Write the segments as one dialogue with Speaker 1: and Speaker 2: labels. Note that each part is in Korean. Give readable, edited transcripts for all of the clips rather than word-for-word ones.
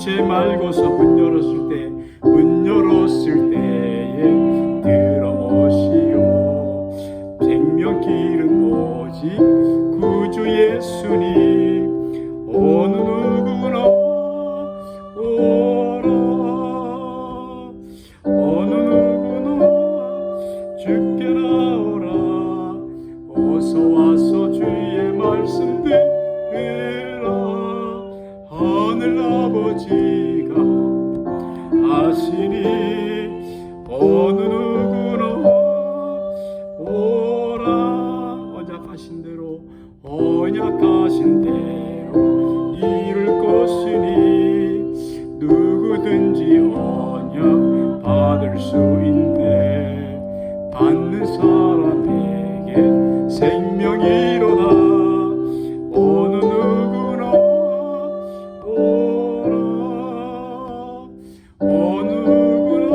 Speaker 1: 주체 말고서 문 열었을 때에 들어오시오. 생명길은 오직 구주 예수님. 어느 누구나 오라. 어느 누구나 주께 나오라. 어서 와서 주의 말씀 들으라. 하늘 아버지가 아시니 어느 누구나 오라. 언약하신 대로 이룰 것이니 누구든지 언약 받을 수 있네. 받는 사람에게 생명이로다. 어느 누구나 오라. 어느 누구나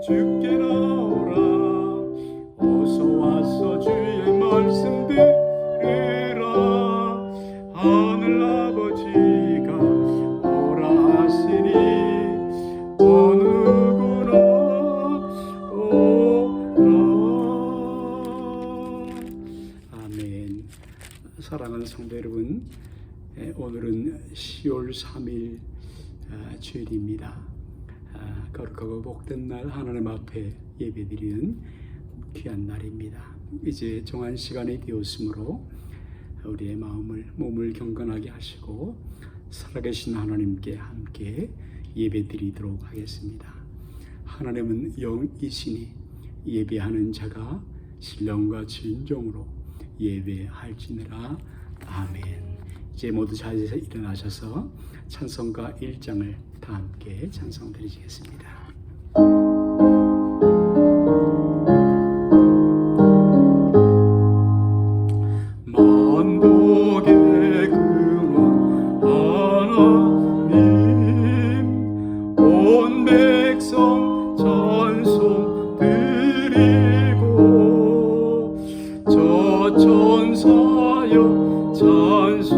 Speaker 1: 주께 나오라. 어서 와서 주의 말씀 들으라. 하늘 아버지가 오라 하시니 어느 누구나 오라. 아멘. 사랑하는 성도 여러분, 오늘은 10월 3일 주일입니다. 거룩하고 복된 날 하나님 앞에 예배드리는 귀한 날입니다. 이제 정한 시간이 되었으므로 우리의 몸을 경건하게 하시고 살아계신 하나님께 함께 예배드리도록 하겠습니다. 하나님은 영이시니 예배하는 자가 신령과 진정으로 예배할지니라. 아멘. 이제 모두 자리에서 일어나셔서 찬송가 1장을 다 함께 찬송드리시겠습니다. 만복의 근원 하나님, 온 백성 찬송 드리고 저 천사여 찬송하세.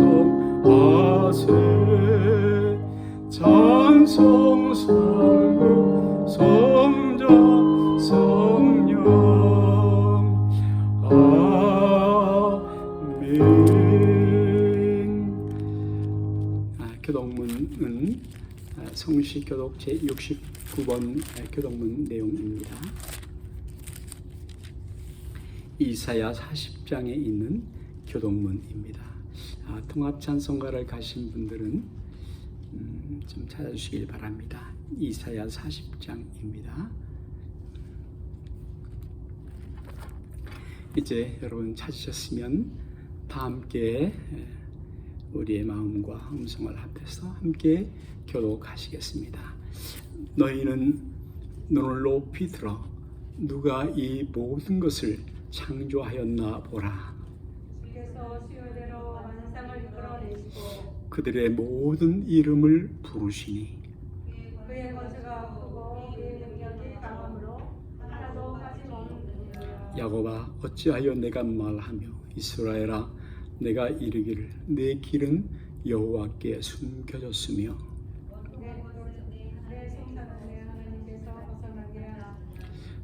Speaker 1: 찬송 성부 성자 성령. 아멘. 교독문은 성시교독 제69번 교독문 내용입니다. 이사야 40장에 있는 교독문입니다. 통합찬송가를 가신 분들은 좀 찾아주시길 바랍니다. 이사야 40장입니다. 이제 여러분 찾으셨으면 다 함께 우리의 마음과 음성을 합해서 함께 교독하시겠습니다. 너희는 눈을 높이 들어 누가 이 모든 것을 창조하였나 보라.
Speaker 2: 주께서 수요대로 완상을 이끌어내시고
Speaker 1: 그들의 모든 이름을 부르시니
Speaker 2: 그의 권세가 크고 그의 능력이 강함으로 하나도 빠짐없느니라.
Speaker 1: 야곱아, 어찌하여 내가 말하며 이스라엘아, 내가 이르기를 내 길은 여호와께 숨겨졌으며
Speaker 2: 내 생사는 내 하나님께서 벗어나게 하라.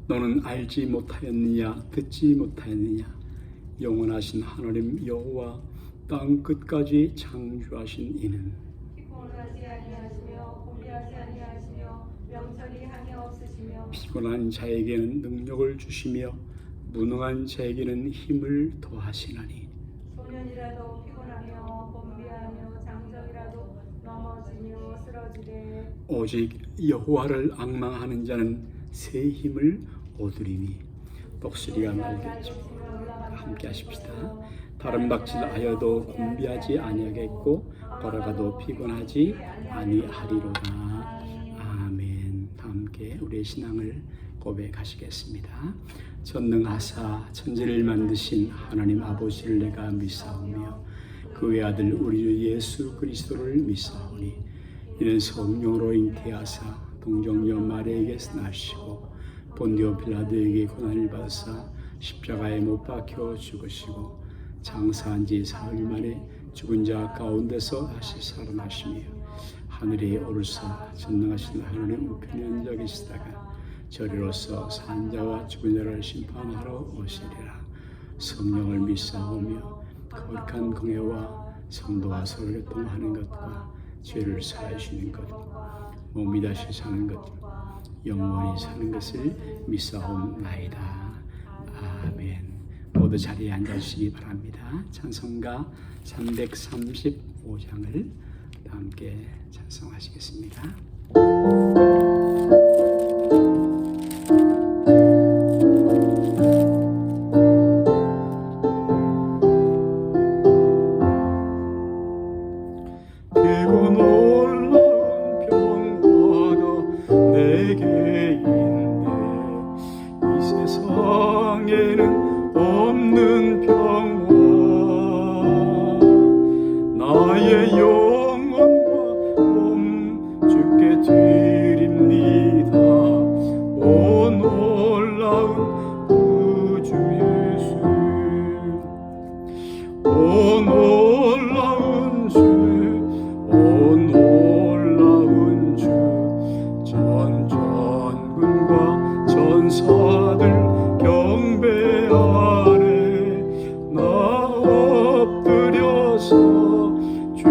Speaker 1: 너는 알지 못하였느냐 듣지 못하였느냐. 영원하신 하나님 여호와 땅 끝까지 창조하신 이는
Speaker 2: 피곤하지 아니하시며 고비하지 아니하시며 명철이 한이 없으시며
Speaker 1: 피곤한 자에게는 능력을 주시며 무능한 자에게는 힘을 더하시나니
Speaker 2: 소년이라도 피곤하며 곤비하며 장정이라도 넘어지며 쓰러지되
Speaker 1: 오직 여호와를 앙망하는 자는 새 힘을 얻으리니. 목소리가 맑겠죠. 함께 하십시다. 다른 박질하여도 곤비하지 아니하겠고 걸어가도 피곤하지 아니하리로다. 아멘. 다 함께 우리의 신앙을 고백하시겠습니다. 전능하사 천지를 만드신 하나님 아버지를 내가 믿사오며 그 외아들 우리 주 예수 그리스도를 믿사오니 이는 성령으로 잉태하사 동정녀 마리아에게서 나시고 본디오 빌라도에게 고난을 받으사 십자가에 못 박혀 죽으시고 장사한 지 사흘 만에 죽은 자 가운데서 다시 살아나시며 하늘에 오르사 전능하신 하나님 우편에 앉아 계시다가 저리로서 산자와 죽은 자를 심판하러 오시리라. 성령을 믿사오며 거룩한 공예와 성도와 서로 교통하는 것과 죄를 사하시는 것, 몸이 다시 사는 것, 영원히 사는 것을 믿사옵나이다. 아멘. 모두 자리에 앉아주시기 바랍니다. 찬송가 335장을 함께 찬송하시겠습니다. 크고 놀라운 평화가 내게 있네. 이 세상에는 없는 평화, 나의 영혼과 몸 주께 드립니다. 오 놀라운 구주 예수, 오 놀라운 주, 오 놀라운 주, 전전군과 전사들 경배하네. 나 엎드려서 주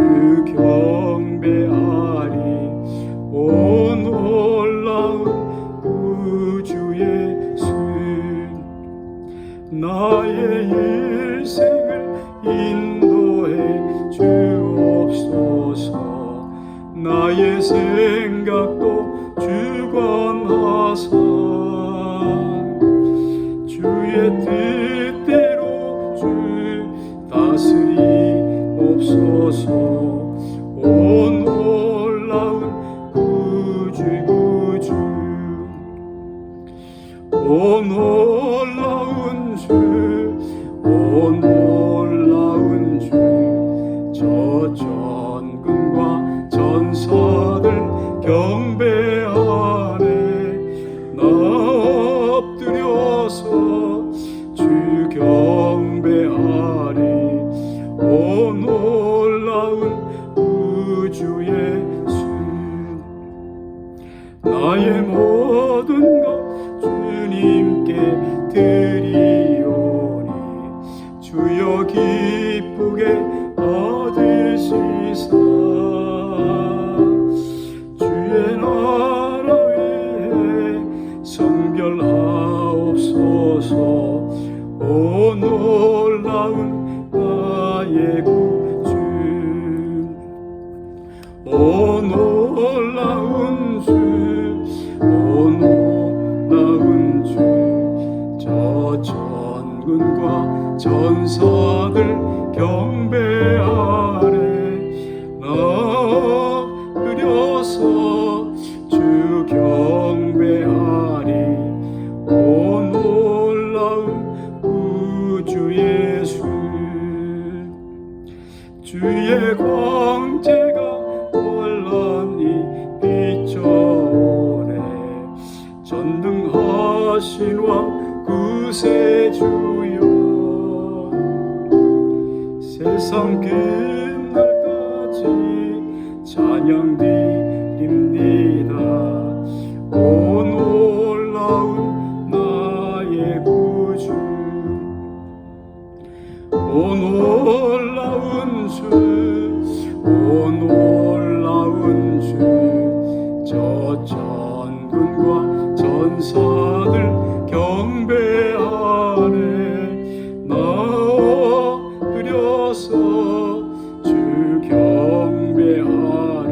Speaker 1: 경배하리. 오 놀라운 구주 예수, 나의 일생을 인도해 주옵소서. 나의 생각도 주관하사 주의 뜻대로 주 다스리옵소서. 오 놀라운 구주 구주, 오 놀라운 주, 오 놀라운 주, 저 전군과 전사들 경배하네. 나 엎드려서 주 경배하리. 오 놀라운 구주 예수, 나의 모든 것 주님께 드리오니 주여 기쁘게 받으시사 주의 나라 위에 성결하옵소서. 오 놀라운 나의 구주, 오 놀라운 주, 오 놀라운 주, 저 전군과 전사들 경배하래. 나 엎드려서 주 경배하리. 오 놀라운 구주 예수, 주의 광채가 환란히 비춰오네. 전능하신 왕 구세주여, 세상 끝날까지 찬양 드립니다. 오 놀라운 나의 구주, 오 놀라운 주, 오 놀라운 주, 저 전군과 전사들 경배하네. 나 엎드려서 주 경배하리.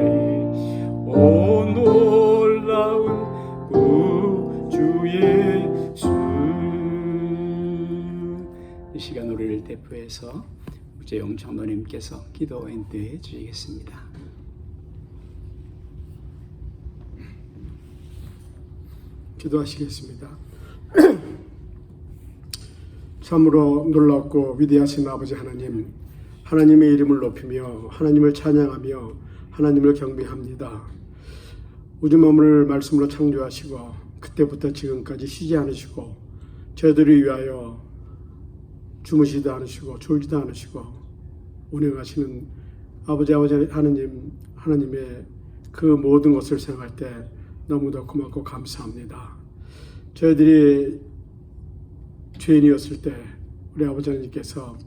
Speaker 1: 오 놀라운 구주 예수. 이 시간 우리를 대표해서 우재용 장로님께서 기도 인도해 주시겠습니다.
Speaker 3: 기도하시겠습니다. 참으로 놀랍고 위대하신 아버지 하나님, 하나님의 이름을 높이며 하나님을 찬양하며 하나님을 경배합니다. 우주 만물을 말씀으로 창조하시고 그때부터 지금까지 쉬지 않으시고 저희들을 위하여 주무시지도 않으시고 졸지도 않으시고 운행하시는 아버지 하나님의 그 모든 것을 생각할 때 너무도 고맙고 감사합니다. 저희들이 죄인이었을 때 우리 아버지 하나님께서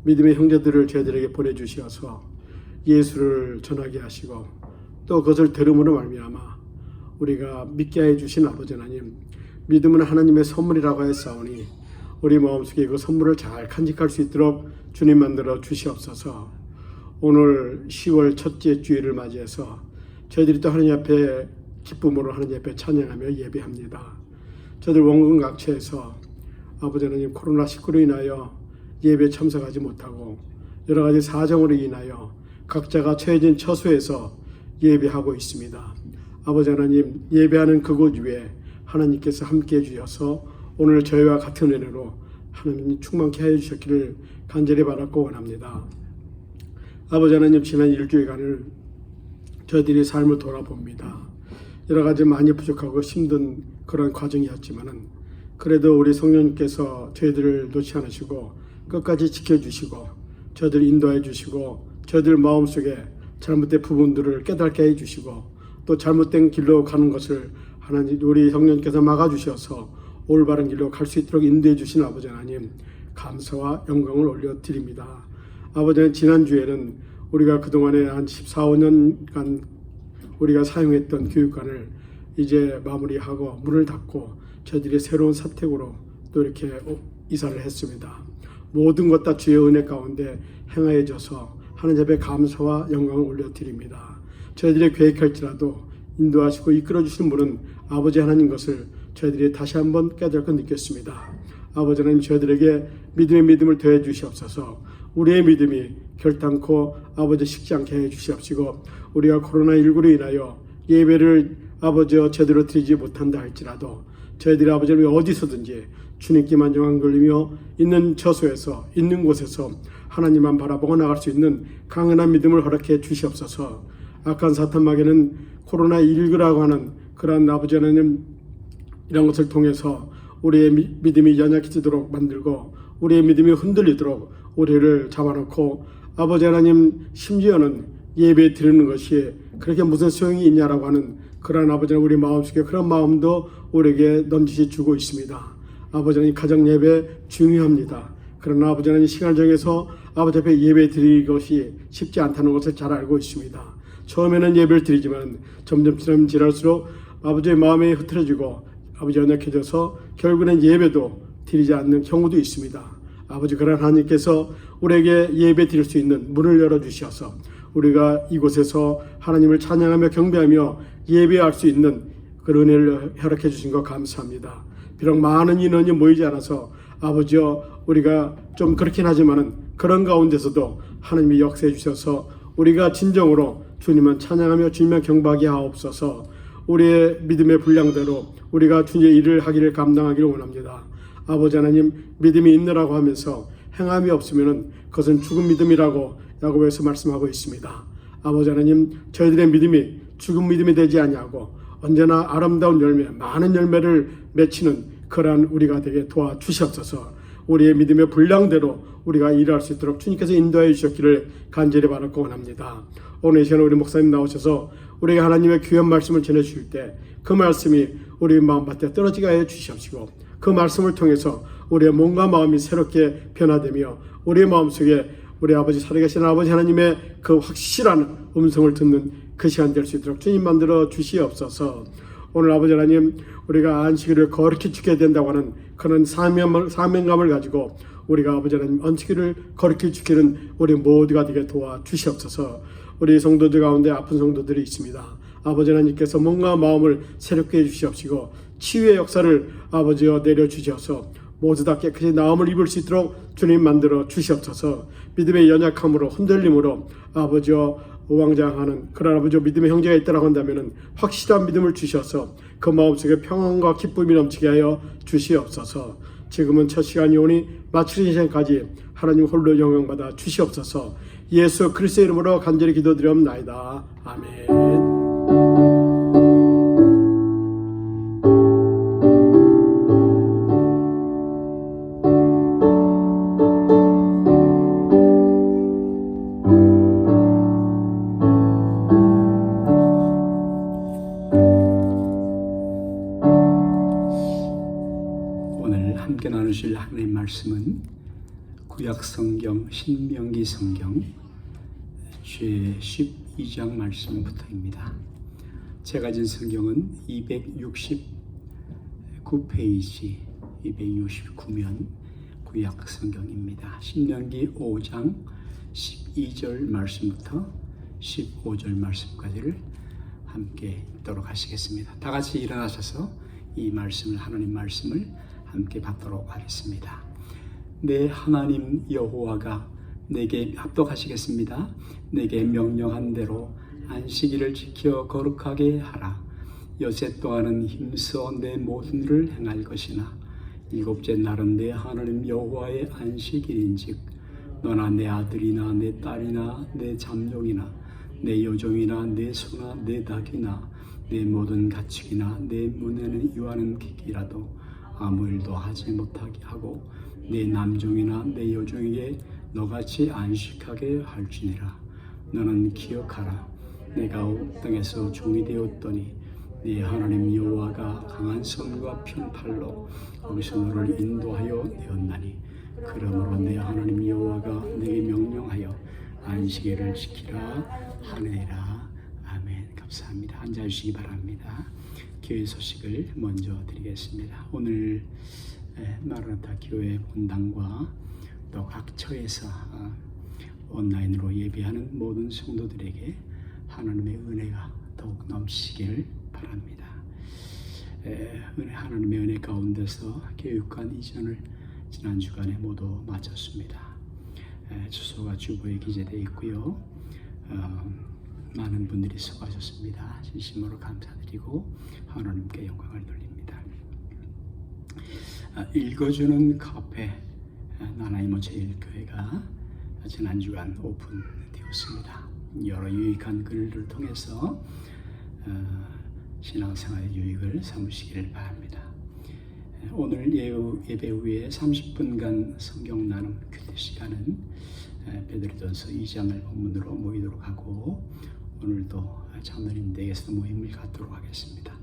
Speaker 3: 믿음의 형제들을 저희들에게 보내주셔서 예수를 전하게 하시고 또 그것을 들음으로 말미암아 우리가 믿게 해주신 아버지 하나님, 믿음은 하나님의 선물이라고 했사오니 우리 마음속에 그 선물을 잘 간직할 수 있도록 주님 만들어 주시옵소서. 오늘 10월 첫째 주일을 맞이해서 저희들이 또 하나님 앞에 기쁨으로 하나님 앞에 찬양하며 예배합니다. 저들 원근 각처에서 아버지 하나님 코로나19로 인하여 예배에 참석하지 못하고 여러 가지 사정으로 인하여 각자가 처해진 처소에서 예배하고 있습니다. 아버지 하나님, 예배하는 그곳 위에 하나님께서 함께해 주셔서 오늘 저희와 같은 은혜로 하나님 충만케 하여 주셨기를 간절히 바랐고 원합니다. 아버지 하나님, 지난 일주일간을 저희들이 삶을 돌아봅니다. 여러 가지 많이 부족하고 힘든 그런 과정이었지만은 그래도 우리 성령님께서 저희들을 놓지 않으시고 끝까지 지켜주시고 저희들 인도해 주시고 저희들 마음속에 잘못된 부분들을 깨닫게 해주시고 또 잘못된 길로 가는 것을 하나님 우리 성령님께서 막아주셔서 올바른 길로 갈 수 있도록 인도해 주신 아버지 하나님, 감사와 영광을 올려드립니다. 아버지 하나님, 지난주에는 우리가 그동안에 한 14, 15년간 우리가 사용했던 교육관을 이제 마무리하고 문을 닫고 저희들이 새로운 사택으로 또 이렇게 이사를 했습니다. 모든 것 다 주의 은혜 가운데 행하여 줘서 하나님 앞에 감사와 영광을 올려드립니다. 저희들이 계획할지라도 인도하시고 이끌어 주시는 분은 아버지 하나님 것을 저희들이 다시 한번 깨닫고 느꼈습니다. 아버지 하나님, 저희들에게 믿음의 믿음을 더해 주시옵소서. 우리의 믿음이 결단코 아버지 식지 않게 해 주시옵시고 우리가 코로나19로 인하여 예배를 아버지여 제대로 드리지 못한다 할지라도 저희들이 아버지 하나님 어디서든지 주님께만 영광 돌리며 있는 처소에서 있는 곳에서 하나님만 바라보고 나갈 수 있는 강건한 믿음을 허락해 주시옵소서. 악한 사탄 마귀는 코로나19라고 하는 그러한 아버지 하나님 이런 것을 통해서 우리의 믿음이 연약해지도록 만들고 우리의 믿음이 흔들리도록 우리를 잡아놓고 아버지 하나님 심지어는 예배 드리는 것이 그렇게 무슨 소용이 있냐라고 하는 그러한 아버지 하나님 우리 마음속에 그런 마음도 우리에게 넌지시 주고 있습니다. 아버지 하나님 가정 예배 중요합니다. 그러나 아버지 하나님 시간을 정해서 아버지 앞에 예배 드리는 것이 쉽지 않다는 것을 잘 알고 있습니다. 처음에는 예배를 드리지만 점점 지날수록 아버지의 마음이 흐트러지고 아버지 연약해져서 결국에는 예배도 드리지 않는 경우도 있습니다. 아버지, 그러한 하나님께서 우리에게 예배 드릴 수 있는 문을 열어주셔서 우리가 이곳에서 하나님을 찬양하며 경배하며 예배할 수 있는 그런 은혜를 허락해 주신 것 감사합니다. 비록 많은 인원이 모이지 않아서 아버지여 우리가 좀 그렇긴 하지만은 그런 가운데서도 하나님이 역사해 주셔서 우리가 진정으로 주님은 찬양하며 주님만 경배하게 하옵소서. 우리의 믿음의 분량대로 우리가 주님의 일을 하기를 감당하기를 원합니다. 아버지 하나님, 믿음이 있느라고 하면서 행함이 없으면 그것은 죽은 믿음이라고 야고보에서 말씀하고 있습니다. 아버지 하나님, 저희들의 믿음이 죽은 믿음이 되지 아니하고 언제나 아름다운 열매, 많은 열매를 맺히는 그러한 우리가 되게 도와주시옵소서. 우리의 믿음의 분량대로 우리가 일할 수 있도록 주님께서 인도해 주셨기를 간절히 바라고 원합니다. 오늘 이 시간에 우리 목사님 나오셔서 우리에게 하나님의 귀한 말씀을 전해주실 때 그 말씀이 우리 마음밭에 떨어지게 하여 주시옵시고 그 말씀을 통해서 우리의 몸과 마음이 새롭게 변화되며 우리의 마음속에 우리 아버지 살아계신 아버지 하나님의 그 확실한 음성을 듣는 그 시간 될 수 있도록 주님 만들어 주시옵소서. 오늘 아버지 하나님, 우리가 안식일을 거룩히 지켜야 된다고 하는 그런 사명감을 가지고 우리가 아버지 하나님 안식일을 거룩히 지키는 우리 모두가 되게 도와주시옵소서. 우리 성도들 가운데 아픈 성도들이 있습니다. 아버지 하나님께서 몸과 마음을 새롭게 해주시옵시고 치유의 역사를 아버지여 내려주셔서 모두 다 깨끗이 나음을 입을 수 있도록 주님 만들어 주시옵소서. 믿음의 연약함으로 흔들림으로 아버지여 우왕좌왕하는 그런 아버지여 믿음의 형제가 있다고 한다면 확실한 믿음을 주셔서 그 마음속에 평안과 기쁨이 넘치게 하여 주시옵소서. 지금은 첫 시간이 오니 마치는 시간까지 하나님 홀로 영광받아 주시옵소서. 예수 그리스도의 이름으로 간절히 기도드리옵나이다. 아멘.
Speaker 1: 오늘 함께 나누실 하나님의 말씀은 구약성경 신명기 성경 제 12장 말씀부터입니다. 제가 가진 성경은 269페이지 269면 구약성경입니다. 신명기 5장 12절 말씀부터 15절 말씀까지를 함께 읽도록 하시겠습니다. 다 같이 일어나셔서 이 말씀을 하나님 말씀을 함께 받도록 하겠습니다. 내 하나님 여호와가 내게 합독하시겠습니다. 내게 명령한 대로 안식일을 지켜 거룩하게 하라. 여섯 동안은 힘써 내 모든 일을 행할 것이나 일곱째 날은 내 하나님 여호와의 안식일인즉 너나 내 아들이나 내 딸이나 내 잠룡이나 내 여종이나 내 소나 내 닭이나 내 모든 가축이나 내 문에는 유하는 객이라도 아무 일도 하지 못하게 하고 내 남종이나 내 여종에게 너같이 안식하게 할지니라. 너는 기억하라. 내가 땅에서 종이 되었더니 네 하나님 여호와가 강한 손과 편팔로 거기서 너를 인도하여 내었나니 그러므로 내 하나님 여호와가 내게 명령하여 안식일을 지키라 하느니라. 아멘. 감사합니다. 앉아주시기 바랍니다. 교회 소식을 먼저 드리겠습니다. 오늘 마라나타 교회 본당과 또 각 처에서 온라인으로 예배하는 모든 성도들에게 하나님의 은혜가 더욱 넘치기를 바랍니다. 하나님의 은혜 가운데서 교육관 이전을 지난 주간에 모두 마쳤습니다. 주소가 주보에 기재되어 있고요. 많은 분들이 수고하셨습니다. 진심으로 감사드리고 하나님께 영광을 돌립니다. 읽어주는 카페 나나이모 제일교회가 지난 주간 오픈되었습니다. 여러 유익한 글을 통해서 신앙생활의 유익을 삼으시기를 바랍니다. 오늘 예배 후에 30분간 성경 나눔 교대 시간은 베드로전서 2장을 본문으로 모이도록 하고 오늘도 장로님 댁에서 모임을 갖도록 하겠습니다.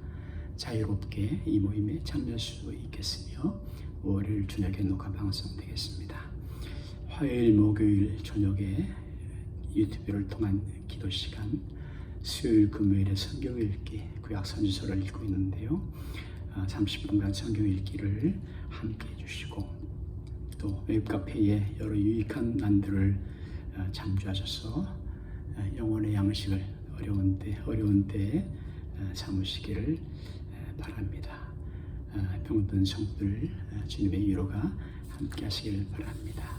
Speaker 1: 자유롭게 이 모임에 참여할 수 있겠으며 월요일 저녁에 녹화 방송되겠습니다. 화요일 목요일 저녁에 유튜브를 통한 기도 시간, 수요일 금요일에 성경 읽기 구약 선지서를 읽고 있는데요. 30분간 성경 읽기를 함께 해주시고 또 웹카페에 여러 유익한 난들을 참조하셔서 영혼의 양식을 어려운 때 삼으시기를 바랍니다. 병든 성도들 주님의 위로가 함께 하시기를 바랍니다.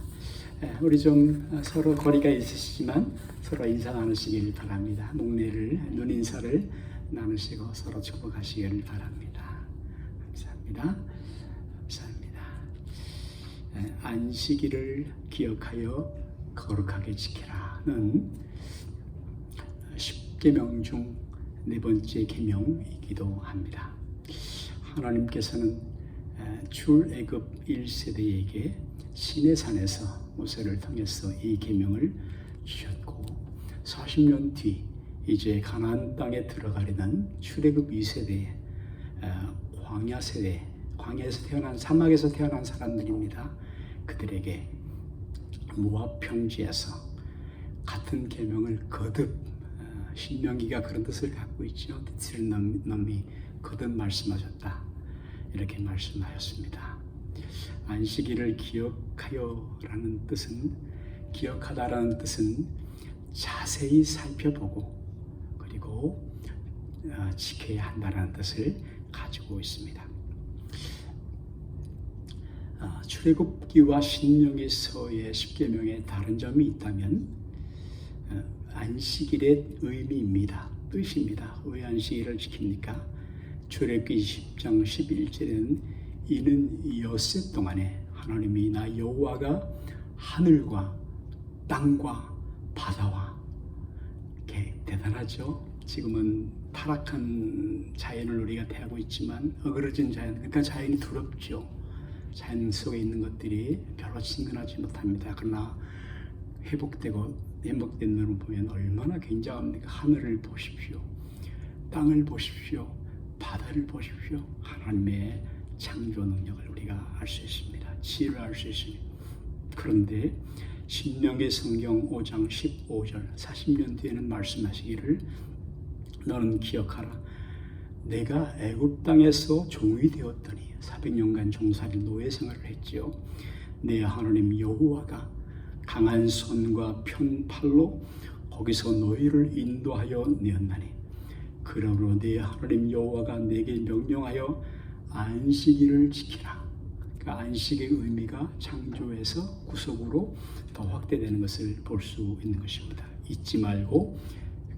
Speaker 1: 우리 좀 서로 거리가 있으시지만 서로 인사 나누시길 바랍니다. 목례를 눈인사를 나누시고 서로 축복하시기를 바랍니다. 감사합니다. 안식일을 기억하여 거룩하게 지키라는 10계명 중 네 번째 계명이기도 합니다. 하나님께서는 출애굽 1세대에게 시내산에서 모세를 통해서 이 계명을 주셨고 40년 뒤 이제 가나안 땅에 들어가려는 출애굽 2세대 광야 세대, 광야에서 태어난 사막에서 태어난 사람들입니다. 그들에게 모압 평지에서 같은 계명을 거듭 신명기가 그런 뜻을 갖고 있죠. 뜻을 넘이 거듭 말씀하셨다. 이렇게 말씀하였습니다. 안식일을 기억하여라는 뜻은 기억하다라는 뜻은 자세히 살펴보고 그리고 지켜야 한다는 뜻을 가지고 있습니다. 출애굽기와 신명기서의 10계명에 다른 점이 있다면 안식일의 의미입니다. 뜻입니다. 왜 안식일을 지킵니까? 출애굽기 10장 11절에는 이는 엿새 동안에 하나님이 나 여호와가 하늘과 땅과 바다와 이렇게 대단하죠. 지금은 타락한 자연을 우리가 대하고 있지만 어그러진 자연, 그러니까 자연이 두렵죠. 자연 속에 있는 것들이 별로 친근하지 못합니다. 그러나 회복된 눈을 보면 얼마나 굉장합니까? 하늘을 보십시오. 땅을 보십시오. 바다를 보십시오. 하나님의 창조 능력을 우리가 알 수 있습니다. 지혜를 알 수 있습니다. 그런데 신명기 성경 5장 15절 40년 뒤에는 말씀하시기를 너는 기억하라. 내가 애굽 땅에서 종이 되었더니 400년간 종살이 노예 생활을 했지요. 내 하나님 여호와가 강한 손과 편팔로 거기서 너희를 인도하여 내었나니 그러므로 내 하나님 여호와가 내게 명령하여 안식일을 지키라. 그러니까 안식의 의미가 창조에서 구속으로 더 확대되는 것을 볼 수 있는 것입니다. 잊지 말고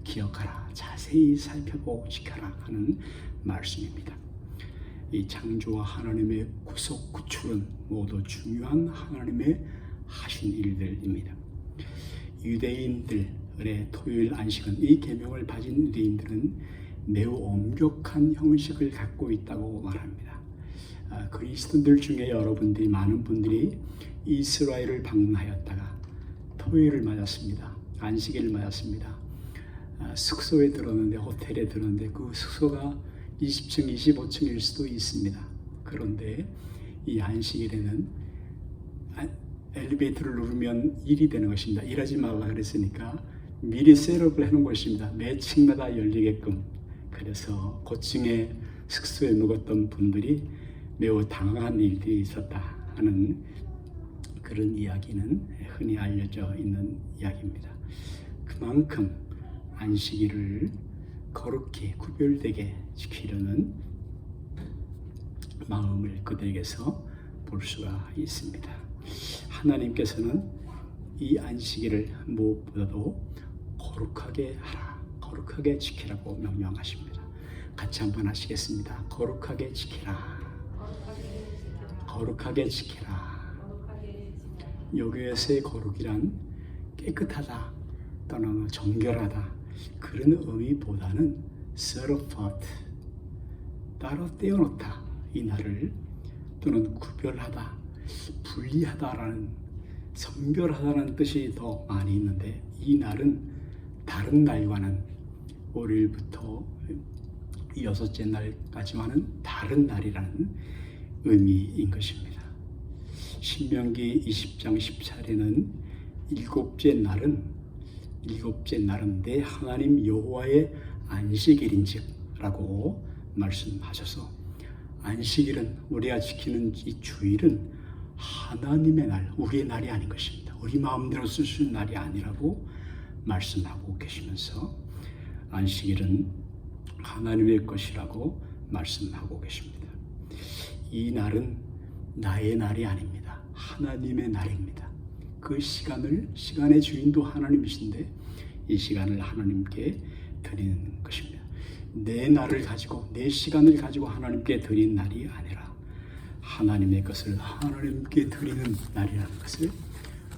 Speaker 1: 기억하라. 자세히 살펴보고 지켜라 하는 말씀입니다. 이 창조와 하나님의 구속, 구출은 모두 중요한 하나님의 하신 일들입니다. 유대인들의 토요일 안식은 이 계명을 가진 유대인들은 매우 엄격한 형식을 갖고 있다고 말합니다. 그리스도인들 중에 여러분들이 많은 분들이 이스라엘을 방문하였다가 토요일을 맞았습니다. 안식일을 맞았습니다. 숙소에 들었는데 호텔에 들었는데 그 숙소가 20층, 25층일 수도 있습니다. 그런데 이 안식일에는 엘리베이터를 누르면 일이 되는 것입니다. 일하지 말라 그랬으니까 미리 셋업을 해놓은 것입니다. 매 층마다 열리게끔. 그래서 고층에 숙소에 묵었던 분들이 매우 당황한 일들이 있었다 하는 그런 이야기는 흔히 알려져 있는 이야기입니다. 그만큼 안식일을 거룩히 구별되게 지키려는 마음을 그들에게서 볼 수가 있습니다. 하나님께서는 이 안식일을 무엇보다도 거룩하게 하라, 거룩하게 지키라고 명령하십니다. 같이 한번 하시겠습니다. 거룩하게 지키라, 거룩하게 지키라. 여교에서의 거룩이란 깨끗하다 또는 정결하다 그런 의미보다는 set apart, 따로 떼어놓다, 이 날을 또는 구별하다, 분리하다라는, 성별하다라는 뜻이 더 많이 있는데 이 날은 다른 날과는 월요일부터 여섯째 날까지와는 다른 날이라는 의미인 것입니다. 신명기 20장 14절에는 일곱째 날은 내 하나님 여호와의 안식일인즉 라고 말씀하셔서 안식일은 우리가 지키는 이 주일은 하나님의 날, 우리의 날이 아닌 것입니다. 우리 마음대로 쓸 수 있는 날이 아니라고 말씀하고 계시면서 안식일은 하나님의 것이라고 말씀하고 계십니다. 이 날은 나의 날이 아닙니다. 하나님의 날입니다. 그 시간의 주인도 하나님이신데 이 시간을 하나님께 드리는 것입니다. 내 날을 가지고, 내 시간을 가지고 하나님께 드리는 날이 아니라 하나님의 것을 하나님께 드리는 날이라는 것을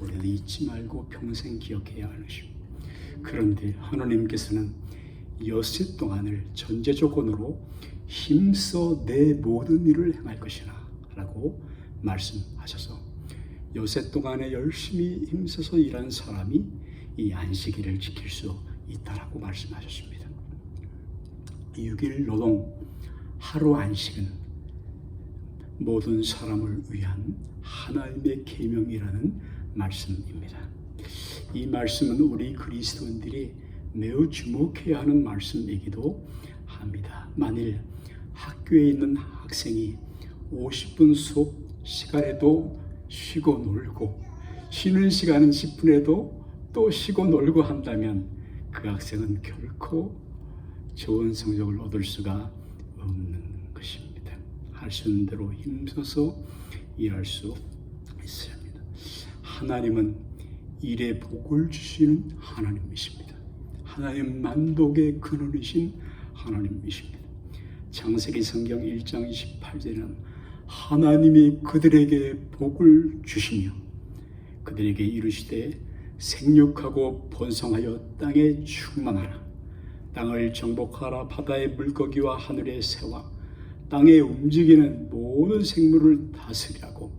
Speaker 1: 우리는 잊지 말고 평생 기억해야 하는 것입니다. 그런데 하나님께서는 엿새 동안을 전제 조건으로 힘써 내 모든 일을 행할 것이라 라고 말씀하셔서 엿새 동안에 열심히 힘써서 일하는 사람이 이 안식일을 지킬 수 있다라고 말씀하셨습니다. 6일 노동, 하루 안식은 모든 사람을 위한 하나님의 계명이라는 말씀입니다. 이 말씀은 우리 그리스도인들이 매우 주목해야 하는 말씀이기도 합니다. 만일 학교에 있는 학생이 50분 수업 시간에도 쉬고 놀고 쉬는 시간은 10분에도 또 쉬고 놀고 한다면 그 학생은 결코 좋은 성적을 얻을 수가 없는 것입니다. 할 수 있는 대로 힘써서 일할 수 있어야 합니다. 하나님은 일에 복을 주시는 하나님이십니다. 하나님 만복의 근원이신 하나님이십니다. 창세기 성경 1장 28절에는 하나님이 그들에게 복을 주시며 그들에게 이르시되 생육하고 번성하여 땅에 충만하라. 땅을 정복하라. 바다의 물고기와 하늘의 새와 땅에 움직이는 모든 생물을 다스리라고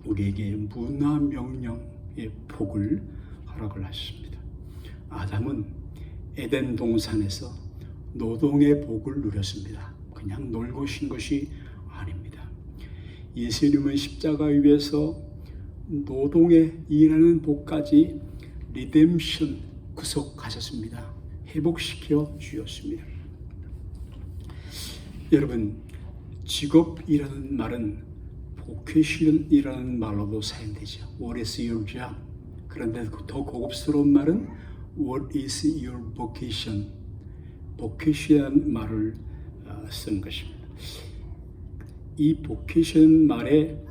Speaker 1: 우리에게 문화 명령의 복을 허락을 하셨습니다. 아담은 에덴 동산에서 노동의 복을 누렸습니다. 그냥 놀고 쉰 것이 아닙니다. 예수님은 십자가 위에서 노동에 일하는 복까지 리뎀션 구속하셨습니다. 회복시켜 주셨습니다. 여러분, 직업이라는 말은 vocation이라는 말로도 사용되죠. What is your job? 그런데 더 고급스러운 말은 What is your vocation? vocation이라는 말을 쓰는 것입니다. 이 vocation 말의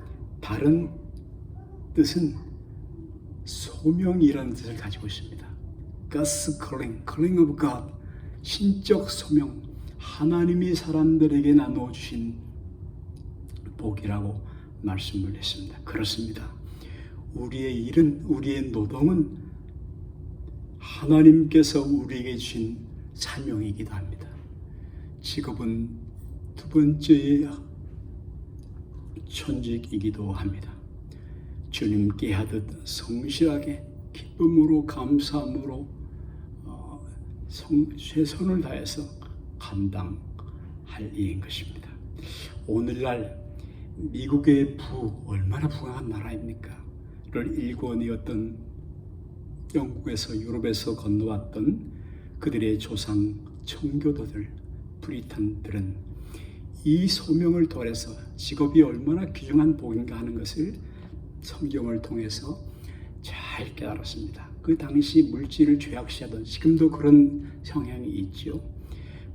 Speaker 1: 다른 뜻은 소명이라는 뜻을 가지고 있습니다. God's calling, calling of God, 신적 소명, 하나님이 사람들에게 나눠주신 복이라고 말씀을 했습니다. 그렇습니다. 우리의 일은, 우리의 노동은 하나님께서 우리에게 주신 사명이기도 합니다. 직업은 두 번째의 천직이기도 합니다. 주님께 하듯 성실하게 기쁨으로 감사함으로 최선을 다해서 감당할 일인 것입니다. 오늘날 미국의 얼마나 부강한 나라입니까? 를 일궈내었던 영국에서 유럽에서 건너왔던 그들의 조상 청교도들, 브리탄들은 이 소명을 통해서 직업이 얼마나 귀중한 복인가 하는 것을 성경을 통해서 잘 깨달았습니다. 그 당시 물질을 죄악시하던, 지금도 그런 성향이 있죠.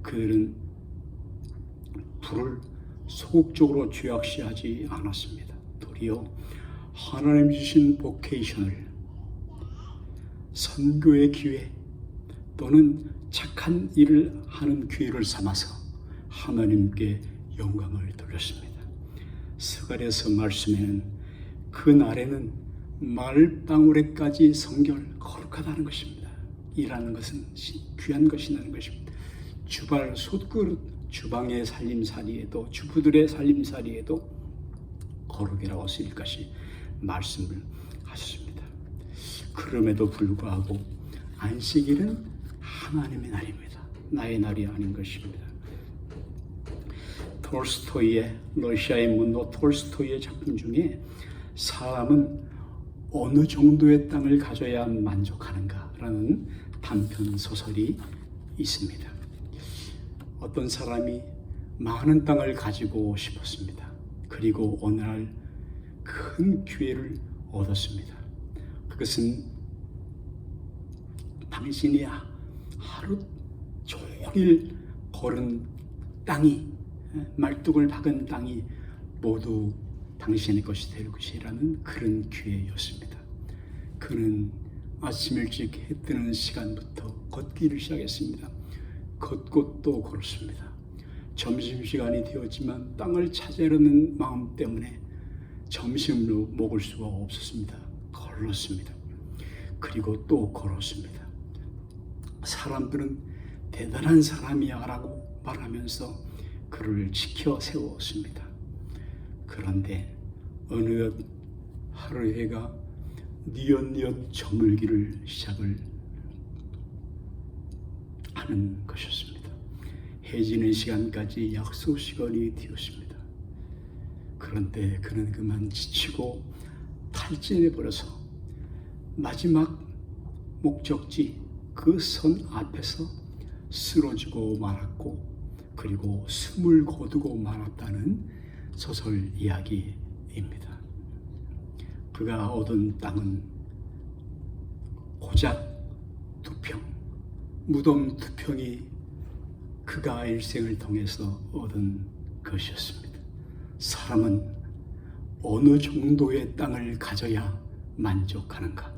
Speaker 1: 그들은 불을 소극적으로 죄악시하지 않았습니다. 도리어 하나님 주신 보케이션을 선교의 기회 또는 착한 일을 하는 기회를 삼아서 하나님께 영광을 돌렸습니다. 스가랴서 말씀에는 그 날에는 말방울에까지 성결 거룩하다는 것입니다. 일하는 것은 귀한 것이라는 것입니다. 주발 솥그릇 주방의 살림살이에도 주부들의 살림살이에도 거룩이라고 쓰일 것이 말씀을 하셨습니다. 그럼에도 불구하고 안식일은 하나님의 날입니다. 나의 날이 아닌 것입니다. 톨스토이의 러시아의 문호 톨스토이의 작품 중에 사람은 어느 정도의 땅을 가져야 만족하는가라는 단편 소설이 있습니다. 어떤 사람이 많은 땅을 가지고 싶었습니다. 그리고 어느 날 큰 기회를 얻었습니다. 그것은 당신이 하루 종일 걸은 땅이, 말뚝을 박은 땅이 모두 당신의 것이 될 것이라는 그런 기회였습니다. 그는 아침 일찍 해 뜨는 시간부터 걷기를 시작했습니다. 걷고 또 걸었습니다. 점심시간이 되었지만 땅을 차지하려는 마음 때문에 점심을 먹을 수가 없었습니다. 걸었습니다. 그리고 또 걸었습니다. 사람들은 대단한 사람이야 라고 말하면서 그를 지켜 세웠습니다. 그런데 어느덧 하루 해가 뉘엿뉘엿 저물기를 시작을 하는 것이었습니다. 해지는 시간까지 약속 시간이 되었습니다. 그런데 그는 그만 지치고 탈진해 버려서 마지막 목적지 그 선 앞에서 쓰러지고 말았고 그리고 숨을 거두고 말았다는 소설 이야기입니다. 그가 얻은 땅은 고작 2평, 무덤 2평이 그가 일생을 통해서 얻은 것이었습니다. 사람은 어느 정도의 땅을 가져야 만족하는가?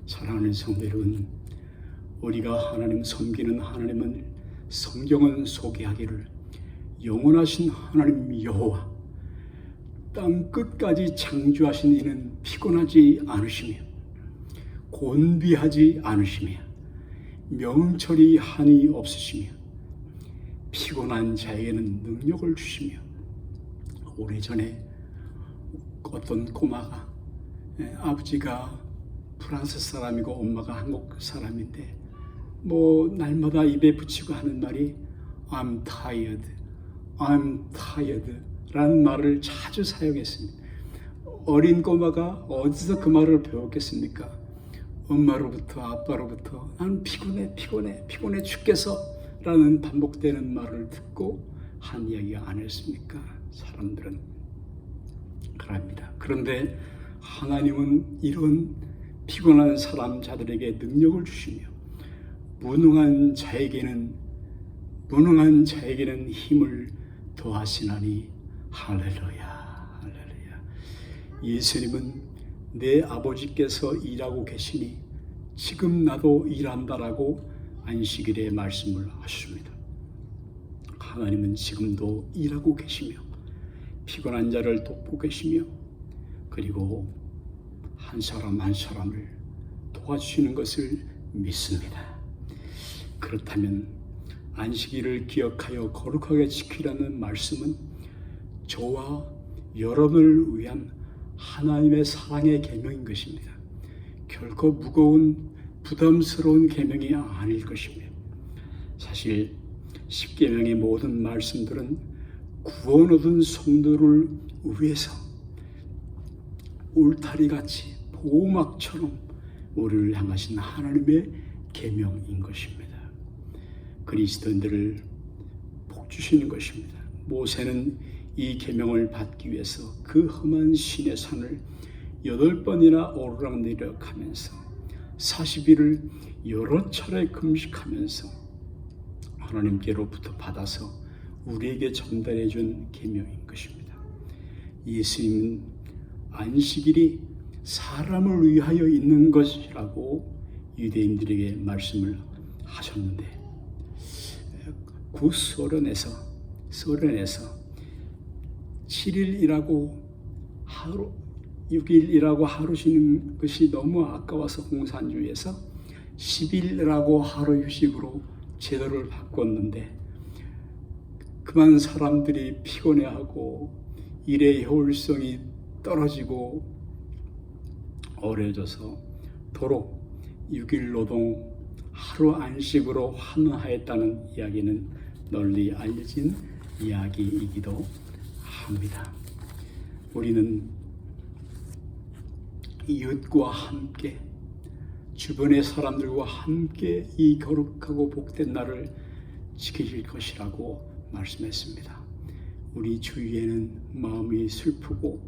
Speaker 1: 사랑하는 성도 여러분, 우리가 하나님 섬기는 하나님은 성경은 소개하기를 영원하신 하나님 여호와, 땅 끝까지 창조하신 이는 피곤하지 않으시며 곤비하지 않으시며 명철이 한이 없으시며 피곤한 자에게는 능력을 주시며 오래전에 어떤 꼬마가 아버지가 프랑스 사람이고 엄마가 한국 사람인데 날마다 입에 붙이고 하는 말이 I'm tired 라는 말을 자주 사용했습니다. 어린 꼬마가 어디서 그 말을 배웠겠습니까? 엄마로부터, 아빠로부터 나는 피곤해 죽겠어 라는 반복되는 말을 듣고 한 이야기가 아니었습니까? 사람들은 그럽니다. 그런데 하나님은 이런 피곤한 자들에게 능력을 주시며 무능한 자에게는 힘을 더하시나니 할렐루야, 할렐루야. 예수님은 내 아버지께서 일하고 계시니 지금 나도 일한다라고 안식일에 말씀을 하십니다. 하나님은 지금도 일하고 계시며 피곤한 자를 돕고 계시며 그리고 한 사람 한 사람을 도와주시는 것을 믿습니다. 그렇다면 안식일을 기억하여 거룩하게 지키라는 말씀은 저와 여러분을 위한 하나님의 사랑의 계명인 것입니다. 결코 무거운 부담스러운 계명이 아닐 것입니다. 사실 십계명의 모든 말씀들은 구원 얻은 성도를 위해서 울타리같이 보호막처럼 우리를 향하신 하나님의 계명인 것입니다. 그리스도인들을 복주시는 것입니다. 모세는 이 계명을 받기 위해서 그 험한 시내 산을 8번이나 오르락내리락 하면서 40일을 여러 차례 금식하면서 하나님께로부터 받아서 우리에게 전달해 준 계명인 것입니다. 예수님은 안식일이 사람을 위하여 있는 것이라고 유대인들에게 말씀을 하셨는데 구소련에서 6일이라고 하루 쉬는 것이 너무 아까워서 공산주의에서 10일이라고 하루 휴식으로 제도를 바꿨는데 그만 사람들이 피곤해하고 일의 효율성이 떨어지고 어려져서 도로 6일 노동 하루 안식으로 환호하였다는 이야기는 널리 알려진 이야기이기도 합니다. 우리는 이웃과 함께 주변의 사람들과 함께 이 거룩하고 복된 날을 지키실 것이라고 말씀했습니다. 우리 주위에는 마음이 슬프고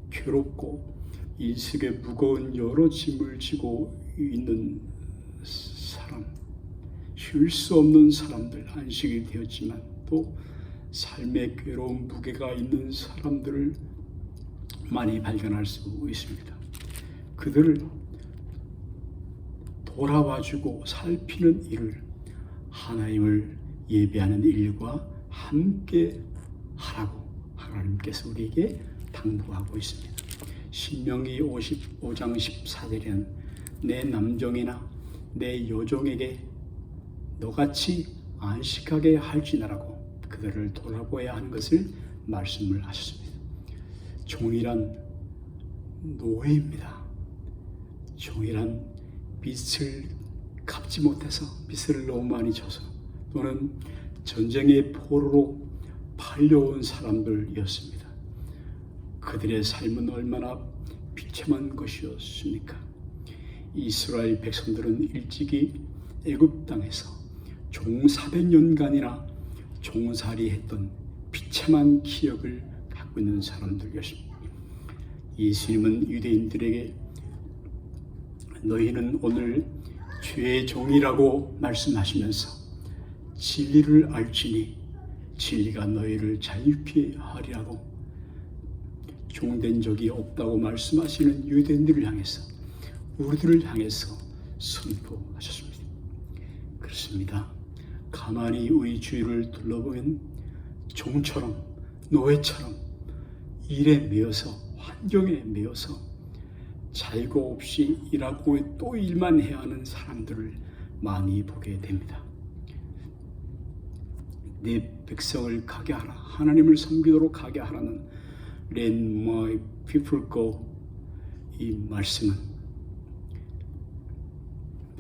Speaker 1: 괴롭고 인식에 무거운 여러 짐을 지고 있는 사람, 쉴 수 없는 사람들, 안식이 되었지만 또 삶의 괴로운 무게가 있는 사람들을 많이 발견할 수 있습니다. 그들을 돌아와주고 살피는 일을 하나님을 예배하는 일과 함께 하라고 하나님께서 우리에게 당부하고 있습니다. 신명기 55장 14절에는 내 남종이나 내 여종에게 너같이 안식하게 할지나라고 그들을 돌아보아야 하는 것을 말씀을 하셨습니다. 종이란 노예입니다. 종이란 빚을 갚지 못해서 빚을 너무 많이 져서 또는 전쟁의 포로로 팔려온 사람들이었습니다. 그들의 삶은 얼마나 비참한 것이었습니까? 이스라엘 백성들은 일찍이 애굽 땅에서 종 400년간이나 종살이했던 비참한 기억을 갖고 있는 사람들이었습니다. 예수님은 유대인들에게 너희는 오늘 죄의 종이라고 말씀하시면서 진리를 알지니 진리가 너희를 자유케 하리라고 종된 적이 없다고 말씀하시는 유대인들을 향해서 우리들을 향해서 선포하셨습니다. 그렇습니다. 가만히 우리 주위를 둘러보면 종처럼 노예처럼 일에 매여서 환경에 매여서 자유가 없이 일하고 또 일만 해야 하는 사람들을 많이 보게 됩니다. 내 백성을 가게 하라, 하나님을 섬기도록 가게 하라는 Let my people go 이 말씀은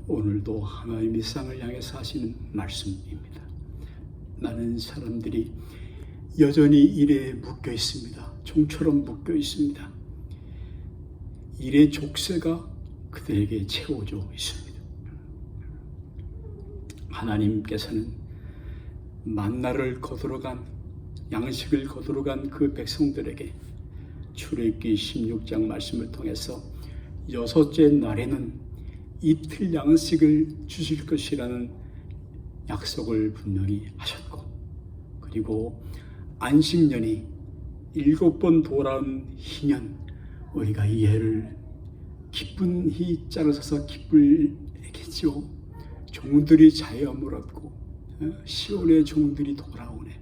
Speaker 1: 오늘도 하나님의 세상을 향해서 하시는 말씀입니다. 많은 사람들이 여전히 일에 묶여 있습니다. 종처럼 묶여 있습니다. 일의 족쇄가 그들에게 채워져 있습니다. 하나님께서는 만나를 거두러간 양식을 거두러간 그 백성들에게 출애굽기 16장 말씀을 통해서 여섯째 날에는 이틀 양식을 주실 것이라는 약속을 분명히 하셨고, 그리고 안식년이 7번 돌아온 희년, 우리가 이 해를 기쁜히 짜르서서 기쁠겠지요. 종들이 자유함을 얻고 시온의 종들이 돌아오네.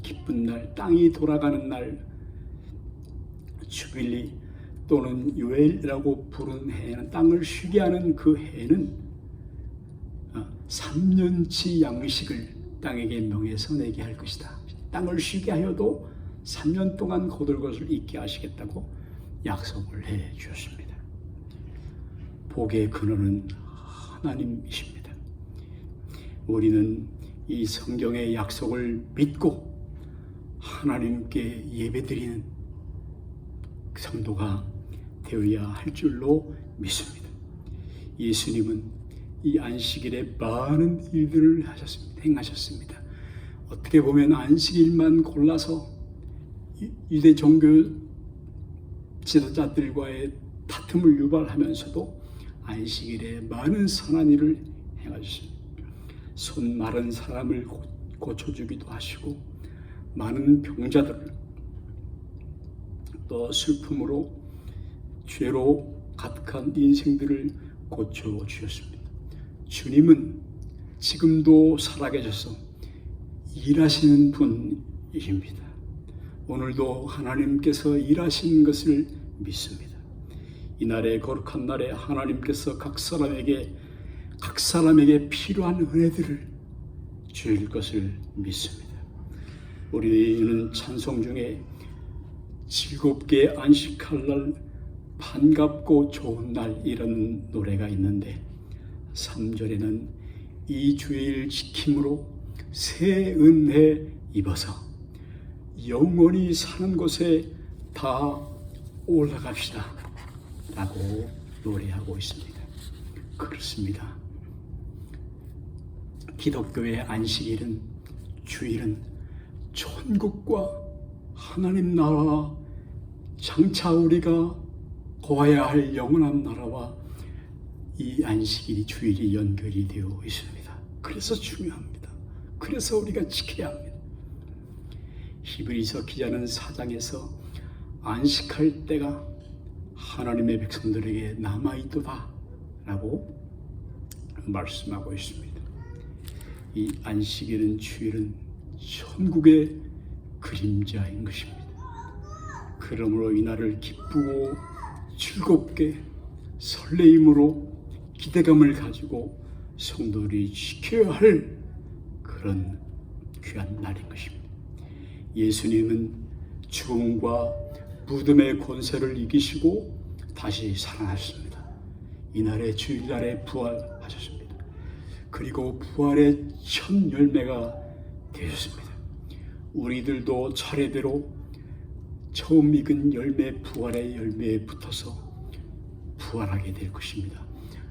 Speaker 1: 기쁜 날, 땅이 돌아가는 날, 주빌리 또는 요엘이라고 부르는 해는, 땅을 쉬게 하는 그 해는 3년치 양식을 땅에게 명해서 내게 할 것이다. 땅을 쉬게 하여도 3년 동안 거둘 것을 잊게 하시겠다고 약속을 해 주셨습니다. 복의 근원은 하나님이십니다. 우리는 이 성경의 약속을 믿고 하나님께 예배드리는 성도가 되어야 할 줄로 믿습니다. 예수님은 이 안식일에 많은 일들을 행하셨습니다. 어떻게 보면 안식일만 골라서 유대 종교 지도자들과의 다툼을 유발하면서도 안식일에 많은 선한 일을 행하셨습니다. 손 마른 사람을 고쳐주기도 하시고, 많은 병자들을, 또 슬픔으로 죄로 가득한 인생들을 고쳐주셨습니다. 주님은 지금도 살아계셔서 일하시는 분이십니다. 오늘도 하나님께서 일하시는 것을 믿습니다. 이날의 거룩한 날에 하나님께서 각 사람에게 필요한 은혜들을 주실 것을 믿습니다. 우리는 찬송 중에 즐겁게 안식할 날, 반갑고 좋은 날, 이런 노래가 있는데 3절에는 이 주일 지킴으로 새 은혜 입어서 영원히 사는 곳에 다 올라갑시다 라고 노래하고 있습니다. 그렇습니다. 기독교의 안식일은, 주일은 천국과 하나님 나라와 장차 우리가 거해야 할 영원한 나라와 이 안식일이, 주일이 연결이 되어 있습니다. 그래서 중요합니다. 그래서 우리가 지켜야 합니다. 히브리서 기자는 4장에서 안식할 때가 하나님의 백성들에게 남아있도다 라고 말씀하고 있습니다. 이 안식일은, 주일은 천국의 그림자인 것입니다. 그러므로 이 날을 기쁘고 즐겁게 설레임으로 기대감을 가지고 성도들이 지켜야 할 그런 귀한 날인 것입니다. 예수님은 죽음과 무덤의 권세를 이기시고 다시 살아나셨습니다. 이날의 주일날에 부활하셨습니다. 그리고 부활의 첫 열매가 되셨습니다. 우리들도 차례대로 처음 익은 열매, 부활의 열매에 붙어서 부활하게 될 것입니다.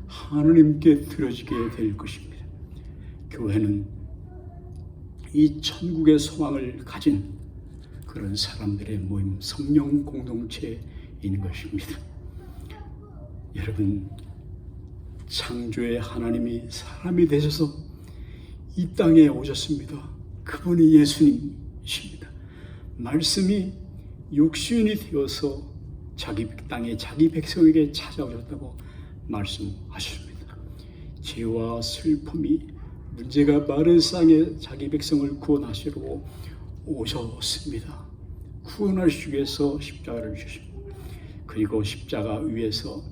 Speaker 1: 하나님께 드려지게 될 것입니다. 교회는 이 천국의 소망을 가진 그런 사람들의 모임, 성령 공동체인 것입니다. 여러분, 창조의 하나님이 사람이 되셔서 이 땅에 오셨습니다. 그분이 예수님이십니다. 말씀이 육신이 되어서 자기 땅에 자기 백성에게 찾아오셨다고 말씀하셨습니다. 죄와 슬픔이, 문제가 많은 세상에 자기 백성을 구원하시려고 오셨습니다. 구원하시기 위해서 십자가를 주십니다. 그리고 십자가 위에서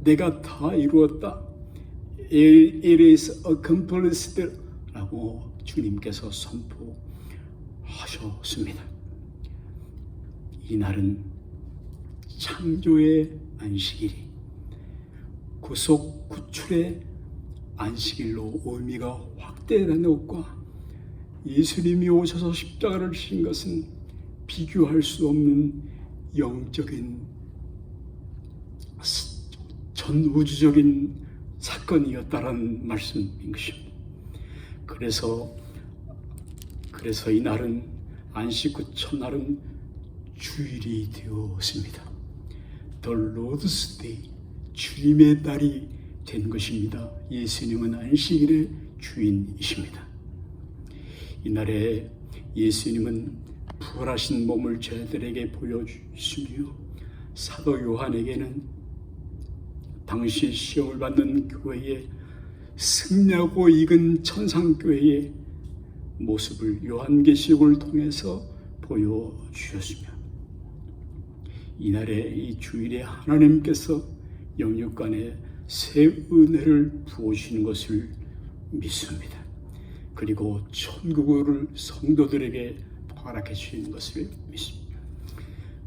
Speaker 1: 내가 다 이루었다, It is accomplished 라고 주님께서 선포하셨습니다. 이 날은 창조의 안식일이 구속 구출의 안식일로 의미가 확대되는 것과 예수님이 오셔서 십자가를 지신 것은 비교할 수 없는 영적인 전 우주적인 사건이었다라는 말씀인 것입니다. 그래서 이 날은 안식 후 첫날은 주일이 되었습니다. The Lord's Day, 주님의 날이 된 것입니다. 예수님은 안식일의 주인이십니다. 이날에 예수님은 부활하신 몸을 저희들에게 보여주시며 사도 요한에게는 당시 시험을 받는 교회의 승리하고 익은 천상교회의 모습을 요한계시록을 통해서 보여주셨으며 이날에 이 주일에 하나님께서 영육간에 새 은혜를 부어주시는 것을 믿습니다. 그리고 천국을 성도들에게 허락해 주시는 것을 믿습니다.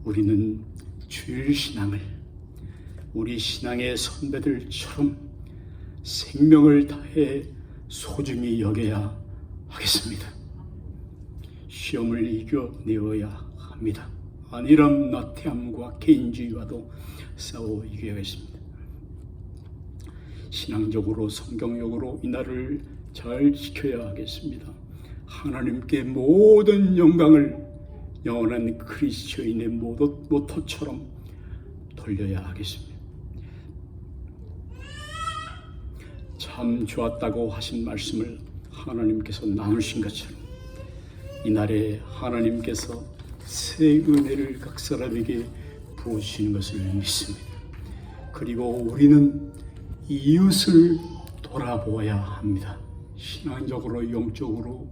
Speaker 1: 우리는 주일 신앙을 우리 신앙의 선배들처럼 생명을 다해 소중히 여겨야 하겠습니다. 시험을 이겨내어야 합니다. 안일함, 나태함과 개인주의와도 싸워 이겨야겠습니다. 신앙적으로 성경적으로 이 날을 잘 지켜야 하겠습니다. 하나님께 모든 영광을 영원한 그리스도인의 모토처럼 돌려야 하겠습니다. 참 좋았다고 하신 말씀을 하나님께서 나누신 것처럼 이날에 하나님께서 새 은혜를 각 사람에게 부어주시는 것을 믿습니다. 그리고 우리는 이웃을 돌아보아야 합니다. 신앙적으로 영적으로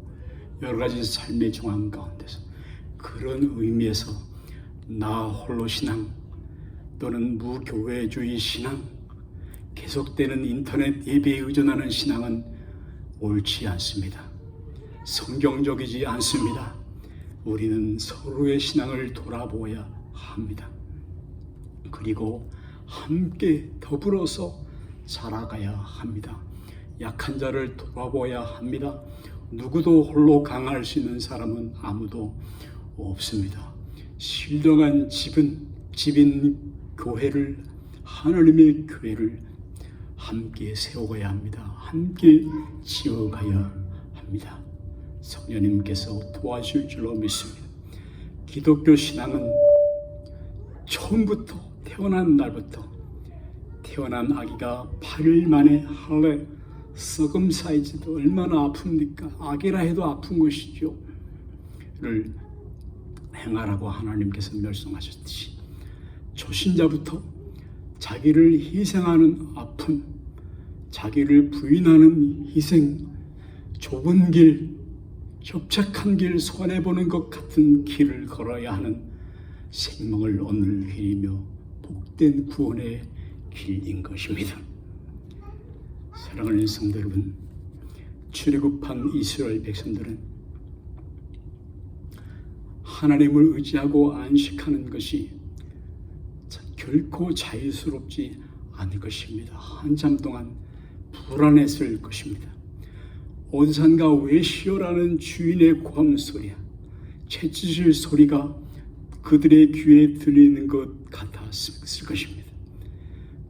Speaker 1: 여러 가지 삶의 정황 가운데서 그런 의미에서 나 홀로 신앙 또는 무교회주의 신앙, 계속되는 인터넷 예배에 의존하는 신앙은 옳지 않습니다. 성경적이지 않습니다. 우리는 서로의 신앙을 돌아보아야 합니다. 그리고 함께 더불어서 살아가야 합니다. 약한 자를 돌아보아야 합니다. 누구도 홀로 강할 수 있는 사람은 아무도 없습니다. 신령한 집인 교회를, 하나님의 교회를 함께 세워가야 합니다. 함께 지어가야 합니다. 성령님께서 도와주실 줄로 믿습니다. 기독교 신앙은 처음부터 태어난 날부터 태어난 아기가 8일 만에 할례 서금사이즈도 얼마나 아픕니까? 아기라 해도 아픈 것이죠. 를 행하라고 하나님께서 멸송하셨듯이 초신자부터 자기를 희생하는 아픔, 자기를 부인하는 희생, 좁은 길, 협착한 길, 손해보는 것 같은 길을 걸어야 하는 생명을 얻는 길이며 복된 구원의 길인 것입니다. 사랑하는 성도 여러분, 출애굽한 이스라엘 백성들은 하나님을 의지하고 안식하는 것이 결코 자유스럽지 않을 것입니다. 한참 동안 불안했을 것입니다. 온산과 왜 쉬어라는 주인의 고함 소리야, 채찍질 소리가 그들의 귀에 들리는 것 같았을 것입니다.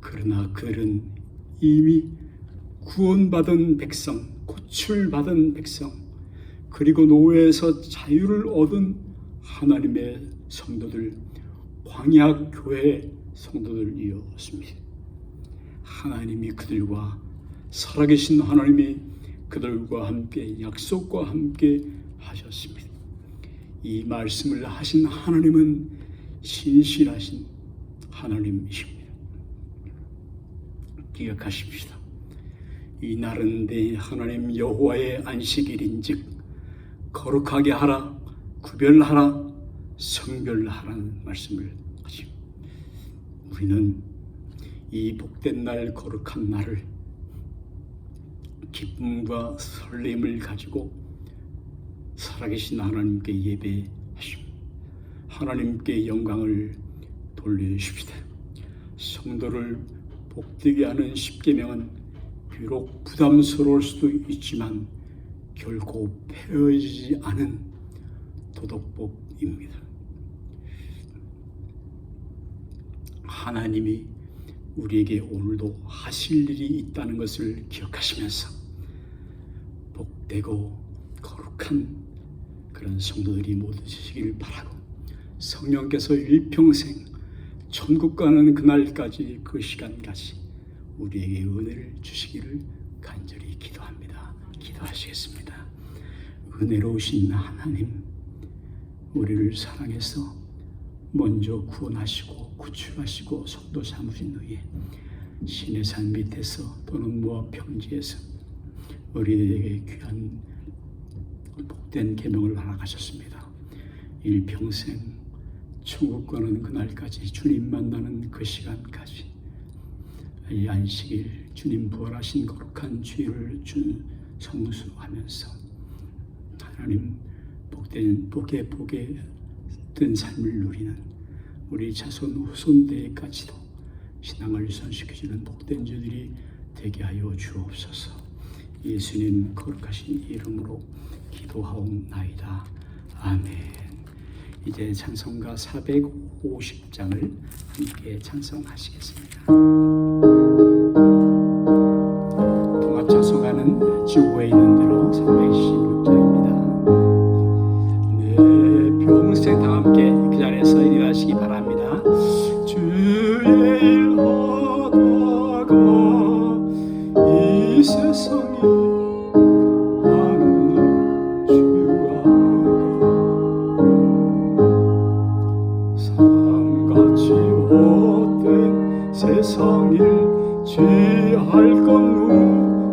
Speaker 1: 그러나 그들은 이미 구원받은 백성, 고출받은 백성, 그리고 노예에서 자유를 얻은 하나님의 성도들, 광야 교회 성도들이었습니다. 하나님이 그들과 살아계신 하나님이 그들과 함께 약속과 함께 하셨습니다. 이 말씀을 하신 하나님은 신실하신 하나님이십니다. 기억하십시다. 이 날은 내 하나님 여호와의 안식일인즉 거룩하게 하라, 구별하라, 성별하라는 말씀을 하십니다. 우리는 이 복된 날, 거룩한 날을 기쁨과 설렘을 가지고 살아계신 하나님께 예배하십니다. 하나님께 영광을 돌려주십시다. 성도를 복되게 하는 십계명은 비록 부담스러울 수도 있지만 결코 폐허지지 않은 도덕법입니다. 하나님이 우리에게 오늘도 하실 일이 있다는 것을 기억하시면서 복되고 거룩한 그런 성도들이 모두 되시길 바라고, 성령께서 일평생 천국 가는 그날까지, 그 시간까지 우리에게 은혜를 주시기를 간절히 기도합니다. 기도하시겠습니다. 은혜로우신 하나님, 우리를 사랑해서 먼저 구원하시고 구출하시고 성도 삼으신 후에 신의 산 밑에서 또는 모압 평지에서 우리에게 귀한 복된 계명을 허락하셨습니다. 일평생 천국 가는 그날까지, 주님 만나는 그 시간까지, 이 안식일 주님 부활하신 거룩한 주일을 성수하면서 하나님 복에 든 삶을 누리는 우리 자손 후손대까지도 신앙을 선식해주는 복된 자들이 되게 하여 주옵소서. 예수님 거룩하신 이름으로 기도하옵나이다. 아멘. 이제 찬송가 450장을 함께 찬송하시겠습니다. 통합 찬송가는 지구에 있는 대로 316장입니다. 네, 평생 다 함께 그 자리에서 일어나시기 바랍니다. 주의 일 하다가 이 세상이 하는 날 주가 삶같이 헛된 세상일 지할 건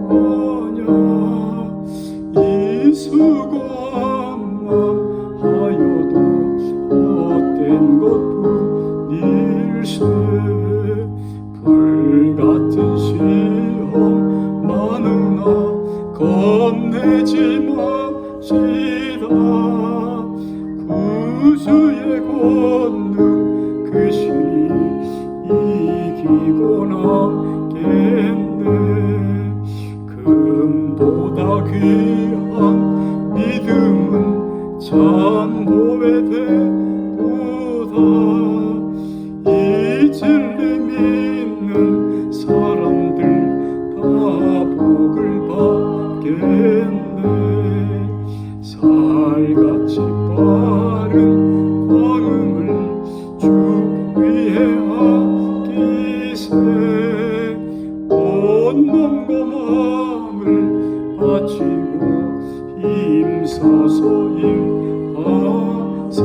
Speaker 1: 무엇냐, 이 수고만 하여도 헛된 것뿐일세. 불같은 시험 많으나 겁내지 맙시다. 구주의 권능 그 신이 이기고 남겠네. 금보다 귀한 믿음은 참호의 대보다. 이 진리 믿는 사람들 다 복을 받겠네. 살같이 빠른 광음을 주 위에 하기세. 온 몸과 마음을 바치고 힘써서 일하세.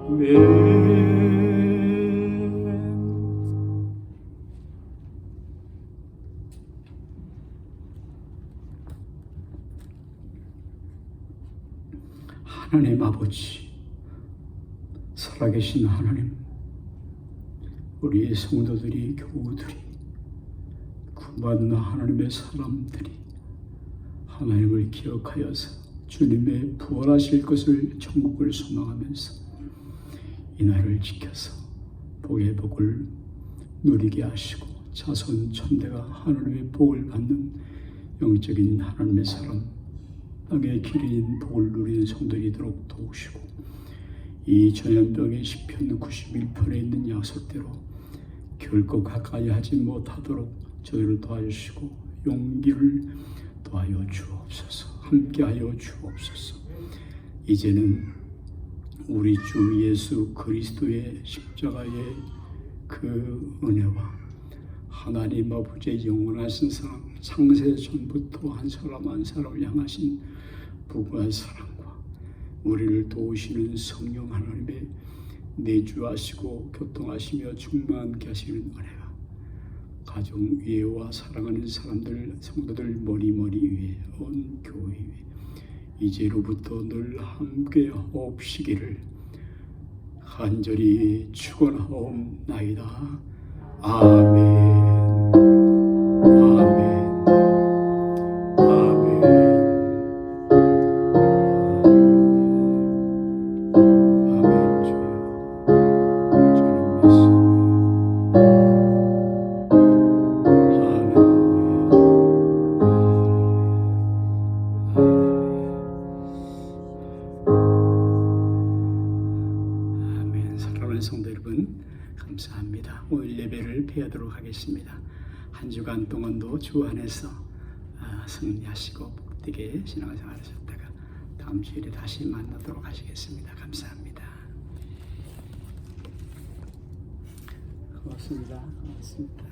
Speaker 1: 아멘. 하나님 아버지, 살아계신 하나님, 우리의 성도들이, 교우들이, 구받는 하나님의 사람들이 하나님을 기억하여서 주님의 부활하실 것을, 천국을 소망하면서 이 날을 지켜서 복의 복을 누리게 하시고 자손 천대가 하나님의 복을 받는 영적인 하나님의 사람, 땅의 기린인 복을 누리는 성도이도록 도우시고, 이 전염병의 시편 91편에 있는 약속대로 결코 가까이 하지 못하도록 저희를 도와주시고 용기를 도하여 주옵소서. 함께하여 주옵소서. 이제는 우리 주 예수 그리스도의 십자가의 그 은혜와 하나님 아버지의 영원하신 사랑, 창세 전부터 한 사람 한 사람을 향하신 부구한 사랑과 우리를 도우시는 성령 하나님의 내주하시고 교통하시며 충만케 하시는 은혜가 가정 위에와 사랑하는 사람들, 성도들 머리 위에, 온 교회 위에 이제로부터 늘 함께 하옵시기를 간절히 축원하옵나이다. 아멘. 아멘. 아멘. 아멘. 주여, 주님 말씀. 할렐루야. 사랑하는 성도 여러분, 감사합니다. 오늘 예배를 폐하도록 하겠습니다. 한 주간 동안도 주 안에서 승리하시고 복되게 신앙생활 하셨다가 다음 주일에 다시 만나도록 하시겠습니다. 감사합니다. 고맙습니다. 고맙습니다.